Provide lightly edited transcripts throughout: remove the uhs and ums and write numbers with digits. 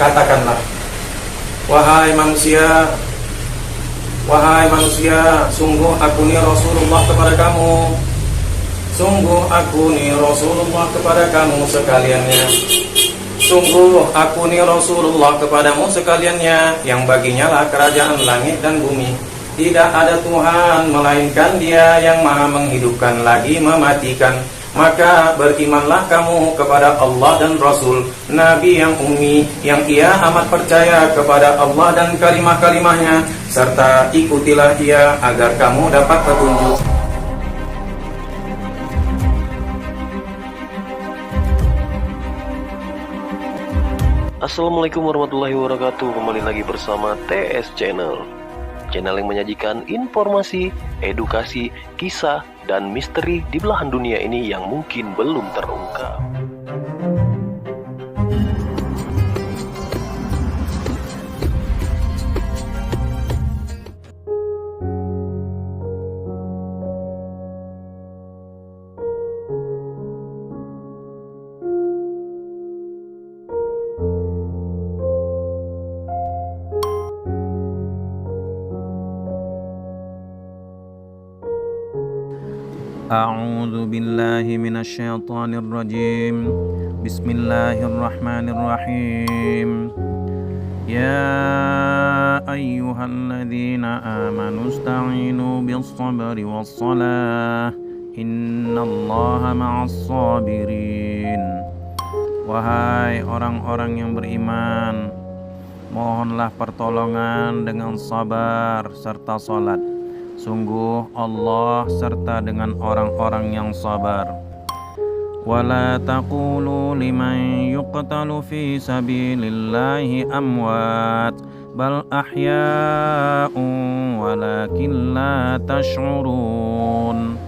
Katakanlah, wahai manusia, sungguh aku ni Rasulullah kepada kamu. Sungguh aku ni Rasulullah kepada kamu sekaliannya. Sungguh aku ni Rasulullah kepadamu sekaliannya, yang baginya lah kerajaan langit dan bumi. Tidak ada Tuhan melainkan Dia yang maha menghidupkan lagi mematikan. Maka berimanlah kamu kepada Allah dan Rasul, Nabi yang ummi, yang ia amat percaya kepada Allah dan kalimah-kalimahnya, serta ikutilah ia agar kamu dapat petunjuk. Assalamualaikum warahmatullahi wabarakatuh. Kembali lagi bersama TS Channel, channel yang menyajikan informasi, edukasi, kisah, dan misteri di belahan dunia ini yang mungkin belum terungkap. A'udzu billahi minasyaitonir rajim. Bismillahirrahmanirrahim. Ya ayyuhalladzina amanu ista'inu bis-sabri was-salah. Innallaha ma'as sabirin. Wahai orang-orang yang beriman, mohonlah pertolongan dengan sabar serta salat. Sungguh Allah serta dengan orang-orang yang sabar. Wala taqulu liman yuqtalu fi sabilillahi amwat bal ahya'un walakin la tash'urun.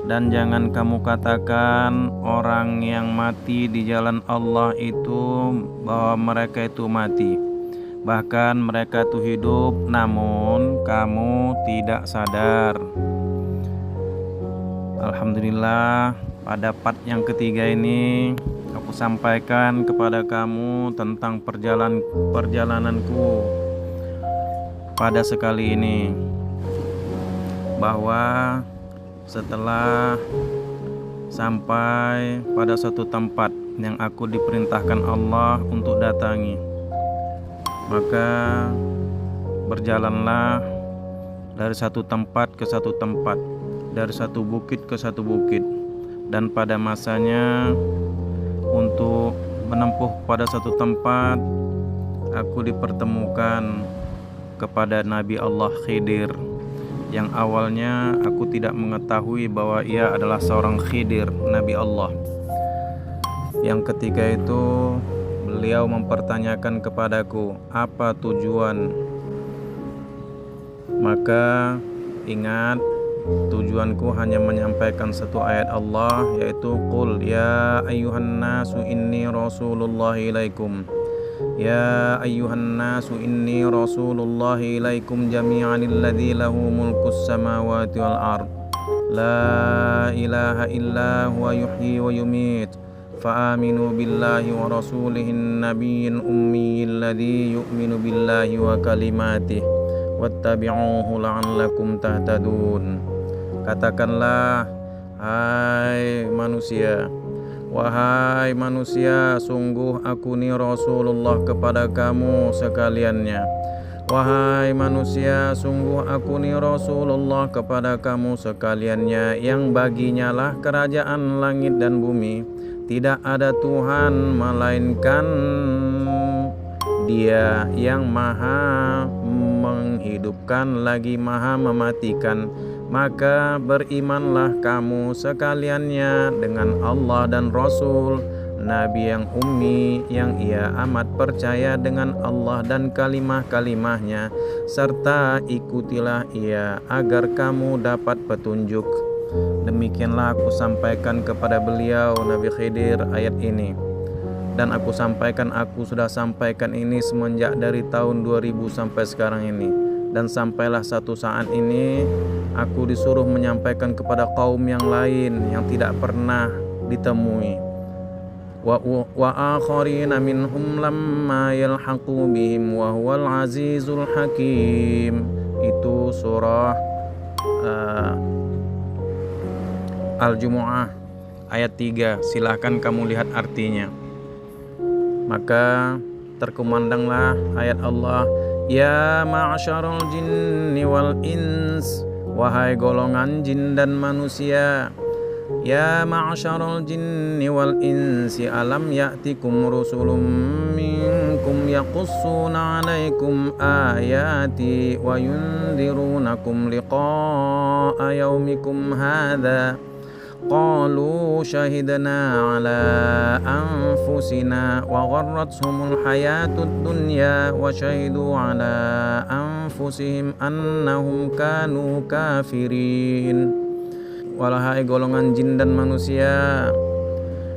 Dan jangan kamu katakan orang yang mati di jalan Allah itu bahwa mereka itu mati. Bahkan mereka itu hidup, namun kamu tidak sadar. Alhamdulillah, pada part yang ketiga ini aku sampaikan kepada kamu tentang perjalananku pada sekali ini, bahwa setelah sampai pada suatu tempat yang aku diperintahkan Allah untuk datangi, maka berjalanlah dari satu tempat ke satu tempat, dari satu bukit ke satu bukit. Dan pada masanya untuk menempuh pada satu tempat, aku dipertemukan kepada Nabi Allah Khidir, yang awalnya aku tidak mengetahui bahwa ia adalah seorang Khidir, Nabi Allah. Yang ketika itu beliau mempertanyakan kepadaku, apa tujuan? Maka ingat, tujuanku hanya menyampaikan satu ayat Allah, yaitu Qul ya ayyuhan nasu inni rasulullahi ilaikum. Ya ayyuhan nasu inni rasulullahi ilaikum jami'an alladzi lahu mulkus samawati wal ard. La ilaha illa huwa yuhyi wa yumit. Fa'aminu billahi wa rasulihin nabiyyin ummiyil ladzi yu'minu billahi wa kalimatih wattabi'uhu la'allakum tahtadun. Katakanlah, wahai manusia, sungguh aku ni Rasulullah kepada kamu sekaliannya. Wahai manusia, sungguh aku ni Rasulullah kepada kamu sekaliannya, yang baginya lah kerajaan langit dan bumi. Tidak ada Tuhan melainkan Dia yang maha menghidupkan lagi maha mematikan. Maka berimanlah kamu sekaliannya dengan Allah dan Rasul, Nabi yang ummi, yang ia amat percaya dengan Allah dan kalimah-kalimahnya, serta ikutilah ia agar kamu dapat petunjuk. Demikianlah aku sampaikan kepada beliau Nabi Khidir ayat ini. Dan aku sudah sampaikan ini semenjak dari tahun 2000 sampai sekarang ini. Dan sampailah satu saat ini aku disuruh menyampaikan kepada kaum yang lain yang tidak pernah ditemui. wa akharina minhum lamma yalhaqu bihim wa huwal azizul hakim. Itu surah Al-Jumu'ah ayat 3. Silahkan kamu lihat artinya. Maka terkumandanglah ayat Allah, ya ma'syarul jinni wal ins, wahai golongan jin dan manusia. Ya ma'syarul jinni wal insi, alam ya'tikum rusulun minkum yaqussuna 'alaikum ayati wa yunzirunakum liqa'a yaumikum hadza. Qalu syahidna ala anfusina wa gharrathumul hayatud dunya wa syahidu ala anfusihim annahum kanu kafirin. Wahai golongan jin dan manusia,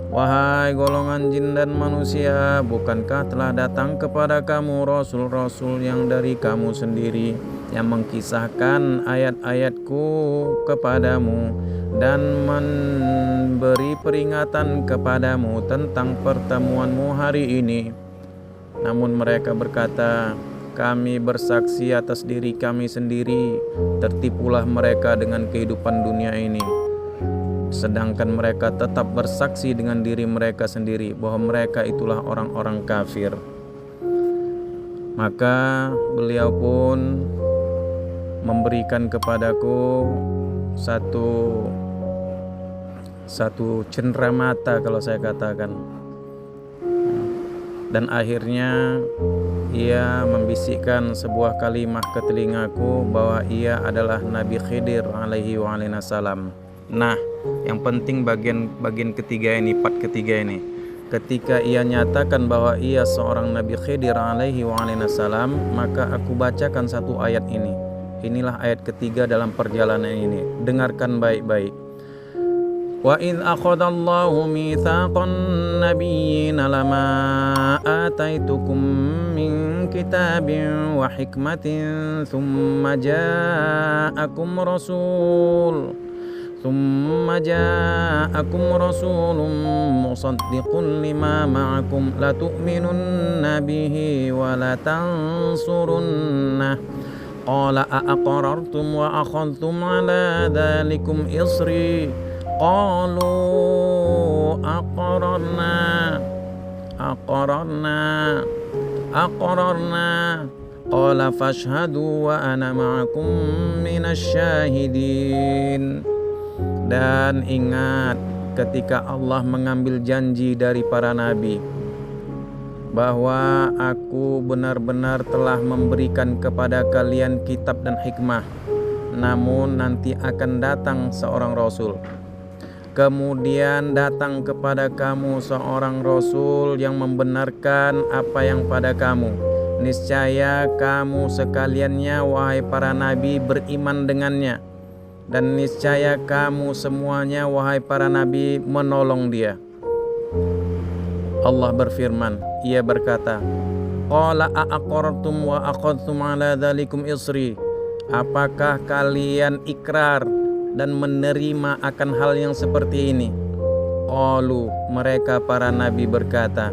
wahai golongan jin dan manusia, bukankah telah datang kepada kamu rasul-rasul yang dari kamu sendiri, yang mengkisahkan ayat-ayatku kepadamu dan memberi peringatan kepadamu tentang pertemuanmu hari ini. Namun mereka berkata, kami bersaksi atas diri kami sendiri, tertipulah mereka dengan kehidupan dunia ini. Sedangkan mereka tetap bersaksi dengan diri mereka sendiri bahwa mereka itulah orang-orang kafir. Maka beliau pun memberikan kepadaku satu cenderamata, kalau saya katakan. Dan akhirnya ia membisikkan sebuah kalimat ke telingaku bahwa ia adalah Nabi Khidir alaihi salam. Nah, yang penting bagian ketiga ini, part ketiga ini. Ketika ia nyatakan bahwa ia seorang Nabi Khidir alaihi salam, maka aku bacakan satu ayat ini. Inilah ayat ketiga dalam perjalanan ini. Dengarkan baik-baik. Wa idh akhadallahu mitsaqan nabiyyina lama ataitukum min kitabin wa hikmatin thumma ja'akum rasulun musaddiqun lima ma'akum latu'minunna bihi wa latansurunnah. Qala aqarartum wa akhadhtum ala dhalikum isri. Qalu aqararna. Qala fashhadu wa ana ma'akum minasyahidin. Dan ingat ketika Allah mengambil janji dari para nabi bahwa aku benar-benar telah memberikan kepada kalian kitab dan hikmah, namun nanti akan datang seorang rasul. Kemudian datang kepada kamu seorang rasul yang membenarkan apa yang pada kamu. Niscaya kamu sekaliannya wahai para nabi beriman dengannya, dan niscaya kamu semuanya wahai para nabi menolong dia. Allah berfirman, ia berkata, qala aqarartum wa aqadtum ala dzalikum isri. Apakah kalian ikrar dan menerima akan hal yang seperti ini? Qalu, mereka para nabi berkata,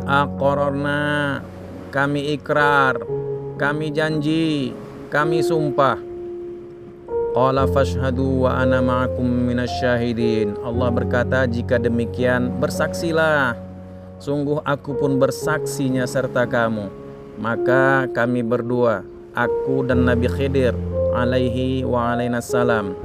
aqararna, kami ikrar, kami janji, kami sumpah. Qala fashhadu wa ana ma'akum minasyahidin. Allah berkata, jika demikian bersaksilah, sungguh aku pun bersaksinya serta kamu. Maka kami berdua, aku dan Nabi Khidir alaihi salam,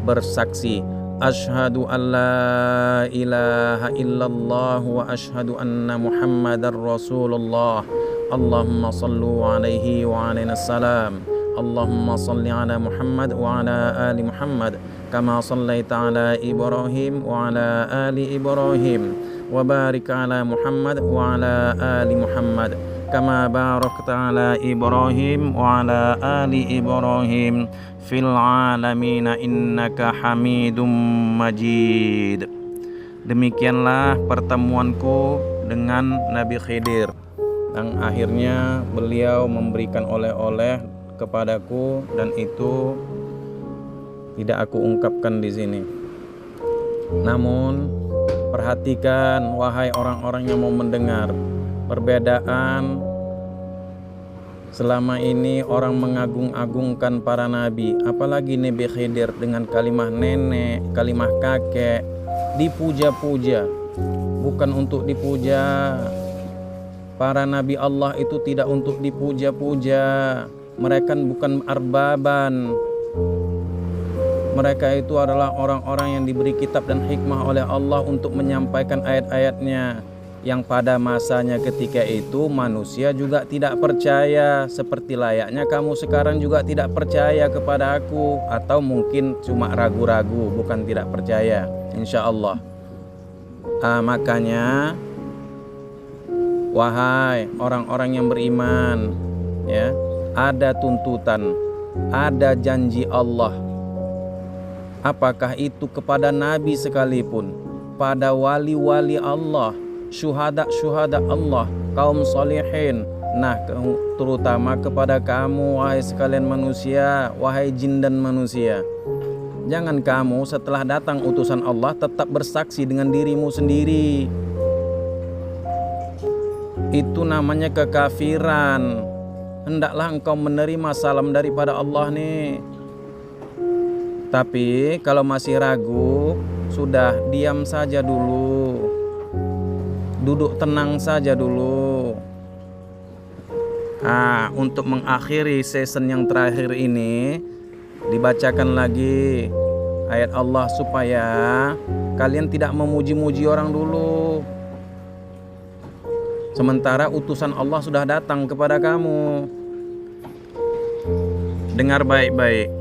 bersaksi, asyhadu an la ilaha illallah wa asyhadu anna muhammadar rasulullah. Allahumma sallu alaihi wa alaina salam. Allahumma salli ala Muhammad wa ala ali Muhammad kama sallaita ala Ibrahim wa ala ali Ibrahim wa barik ala Muhammad wa ala ali Muhammad kama barakta ala Ibrahim wa ala ali Ibrahim fil alamin innaka Hamidum Majid. Demikianlah pertemuanku dengan Nabi Khidir, dan akhirnya beliau memberikan oleh-oleh kepadaku, dan itu tidak aku ungkapkan di sini. Namun Perhatikan wahai orang-orang yang mau mendengar. Perbedaan selama ini orang mengagung-agungkan para nabi, apalagi Nabi Khidir dengan kalimah nenek, kalimah kakek, dipuja-puja. Bukan untuk dipuja. Para nabi Allah itu tidak untuk dipuja-puja. Mereka bukan arbaban. Mereka itu adalah orang-orang yang diberi kitab dan hikmah oleh Allah untuk menyampaikan ayat-ayatnya, yang pada masanya ketika itu manusia juga tidak percaya, seperti layaknya kamu sekarang juga tidak percaya kepada aku, atau mungkin cuma ragu-ragu, bukan tidak percaya, insya Allah. Makanya wahai orang-orang yang beriman, ya, ada tuntutan, ada janji Allah. Apakah itu kepada nabi sekalipun, pada wali-wali Allah, syuhada Allah, kaum salihin. Nah, terutama kepada kamu wahai sekalian manusia, wahai jin dan manusia. Jangan kamu setelah datang utusan Allah tetap bersaksi dengan dirimu sendiri. Itu namanya kekafiran. Hendaklah engkau menerima salam daripada Allah nih. Tapi kalau masih ragu, sudah diam saja dulu. Duduk tenang saja dulu. Untuk mengakhiri season yang terakhir ini, dibacakan lagi ayat Allah supaya kalian tidak memuji-muji orang dulu. Sementara utusan Allah sudah datang kepada kamu. Dengar baik-baik.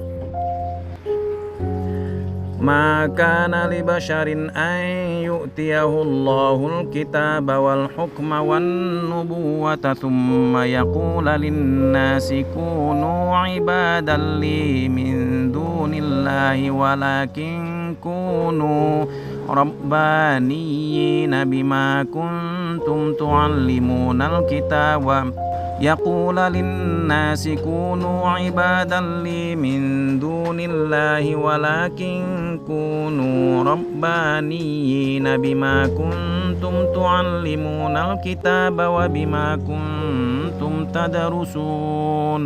Maka li basyarin an yu'tiyahu Allahul kitaba wal hukma wan nubuwata thumma yaqula lin-nasi kunu ibadan li min dunillahi walakin kunu rabbaniyina bima kuntum tu'allimunal kitaba يقول للناس كونوا عبادا لي من دون الله ولكن كونوا ربانيين بما كنتم تعلمون الكتاب وبما كنتم تدرسون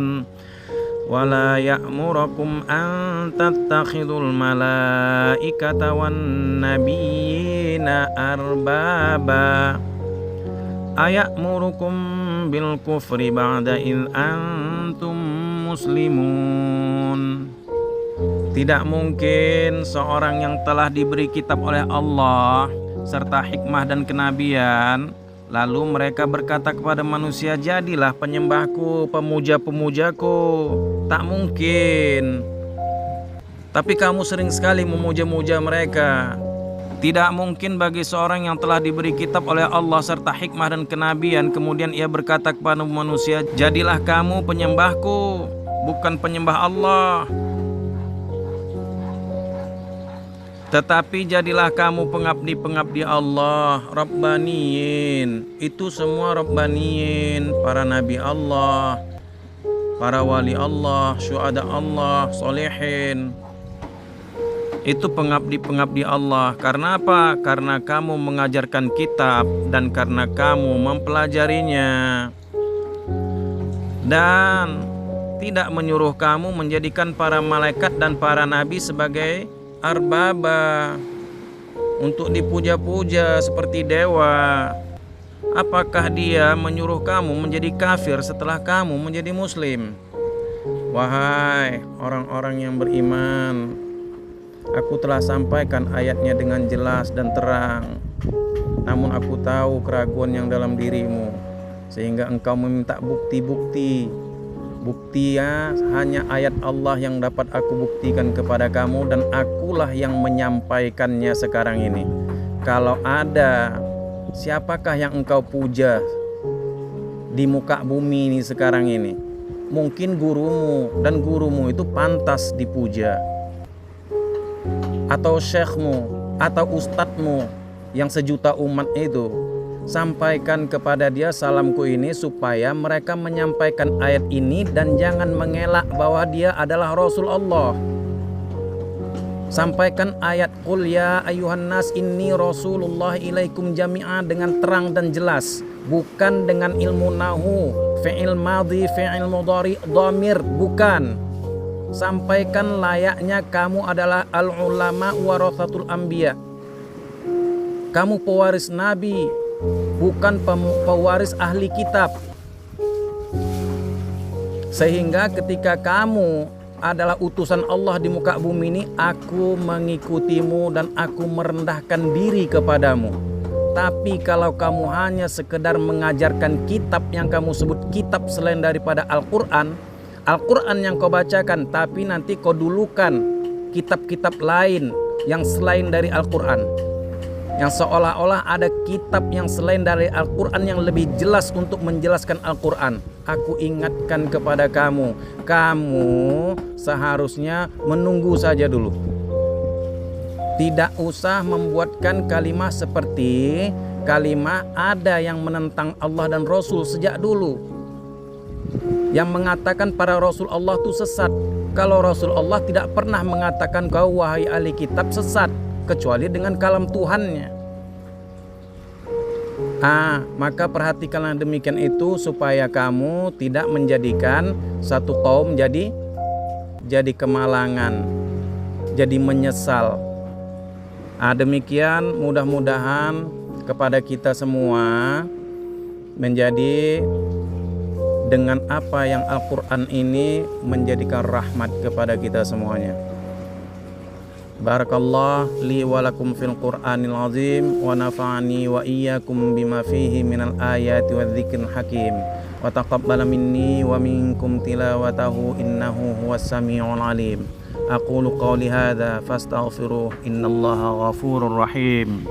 ولا يأمركم أن تتخذوا الملائكة والنبيين أربابا أيأمركم بالكفر بعد إذ أنتم مسلمون. Tidak mungkin seorang yang telah diberi kitab oleh Allah serta hikmah dan kenabian, lalu mereka berkata kepada manusia, jadilah penyembahku, pemuja-pemujaku. Tak mungkin. Tapi kamu sering sekali memuja-muja mereka. Tidak mungkin bagi seorang yang telah diberi kitab oleh Allah serta hikmah dan kenabian, kemudian ia berkata kepada manusia, jadilah kamu penyembahku, bukan penyembah Allah. Tetapi jadilah kamu pengabdi-pengabdi Allah, Rabbaniyin. Itu semua Rabbaniyin, para nabi Allah, para wali Allah, syuhada Allah, solehin. Itu pengabdi-pengabdi Allah. Karena apa? Karena kamu mengajarkan kitab dan karena kamu mempelajarinya. Dan tidak menyuruh kamu menjadikan para malaikat dan para nabi sebagai arbaba untuk dipuja-puja seperti dewa. Apakah dia menyuruh kamu menjadi kafir setelah kamu menjadi muslim? Wahai orang-orang yang beriman, aku telah sampaikan ayatnya dengan jelas dan terang. Namun aku tahu keraguan yang dalam dirimu, sehingga engkau meminta bukti-bukti. Buktinya hanya ayat Allah yang dapat aku buktikan kepada kamu, dan akulah yang menyampaikannya sekarang ini. Kalau ada, siapakah yang engkau puja di muka bumi ini sekarang ini? Mungkin gurumu, dan gurumu itu pantas dipuja. Atau syekhmu, atau ustadzmu yang sejuta umat itu. Sampaikan kepada dia salamku ini supaya mereka menyampaikan ayat ini dan jangan mengelak bahwa dia adalah Rasul Allah. Sampaikan ayat qul ya ayuhan nas inni rasulullah ilaikum jami'a dengan terang dan jelas, bukan dengan ilmu nahu, fi'il madhi, fi'il mudhari, dhamir, bukan. Sampaikan layaknya kamu adalah al-ulama warathatul anbiya. Kamu pewaris nabi, bukan pewaris ahli kitab. Sehingga ketika kamu adalah utusan Allah di muka bumi ini, aku mengikutimu dan aku merendahkan diri kepadamu. Tapi kalau kamu hanya sekedar mengajarkan kitab yang kamu sebut kitab selain daripada Al-Quran, Al-Quran yang kau bacakan, tapi nanti kau dulukan kitab-kitab lain yang selain dari Al-Quran, yang seolah-olah ada kitab yang selain dari Al-Quran yang lebih jelas untuk menjelaskan Al-Quran. Aku ingatkan kepada kamu, kamu seharusnya menunggu saja dulu. Tidak usah membuatkan kalimat seperti kalimat ada yang menentang Allah dan Rasul sejak dulu, yang mengatakan para Rasul Allah itu sesat. Kalau Rasul Allah tidak pernah mengatakan kau wahai ahli kitab sesat, kecuali dengan kalam Tuhannya. Maka perhatikanlah demikian itu supaya kamu tidak menjadikan satu kaum jadi kemalangan, jadi menyesal. Demikian mudah-mudahan kepada kita semua menjadi dengan apa yang Al-Quran ini menjadikan rahmat kepada kita semuanya. Barakallah li wa lakum fil Qur'anil azim wa nafa'ani wa iyyakum bima fihi minal ayati wadh-dhikril hakim wa taqabbala minni wa minkum tilawatahu innahu huwas samiul alim. Aqulu qawli hadza fastaghfiruh innallaha ghafurur rahim.